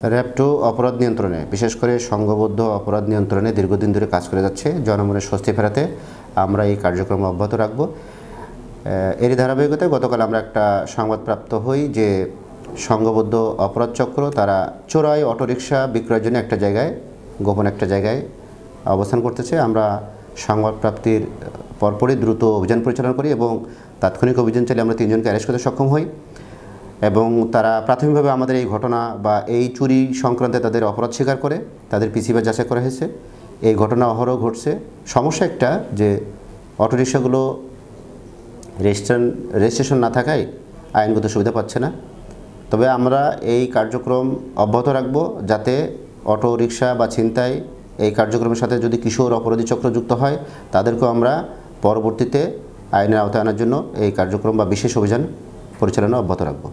র্যাব-2 অপরাধ নিয়ন্ত্রণে, বিশেষ করে সংঘবদ্ধ অপরাধ নিয়ন্ত্রণে দীর্ঘদিন ধরে কাজ করে যাচ্ছে। জনমনে স্বস্তি ফেরাতে আমরা এই কার্যক্রম অব্যাহত রাখব। এরই ধারাবাহিকতায় গতকাল আমরা একটা সংবাদ প্রাপ্ত হই যে সংঘবদ্ধ অপরাধ চক্র তারা চোরাই অটোরিকশা বিক্রয়ের জন্য একটা জায়গায়, গোপন একটা জায়গায় অবস্থান করতেছে। আমরা সংবাদ প্রাপ্তির পরপরই দ্রুত অভিযান পরিচালনা করি এবং তাৎক্ষণিক অভিযান চালিয়ে আমরা 3 জনকে অ্যারেস্ট করতে সক্ষম হই এবং তারা প্রাথমিকভাবে আমাদের এই ঘটনা বা এই চুরি সংক্রান্তে তাদের অপরাধ স্বীকার করে তাদের পিসিবার যাচাই করা হয়েছে। এই ঘটনা অহরহ ঘটছে। সমস্যা একটা যে অটোরিকশাগুলো রেজিস্ট্রেশন না থাকায় আইনগত সুবিধা পাচ্ছে না। তবে আমরা এই কার্যক্রম অব্যাহত রাখব যাতে অটোরিকশা বা ছিনতাই এই কার্যক্রমের সাথে যদি কিশোর অপরাধী চক্র যুক্ত হয় তাদেরকেও আমরা পরবর্তীতে আইনের আওতায় আনার জন্য এই কার্যক্রম বা বিশেষ অভিযান পরিচালনা অব্যাহত রাখব।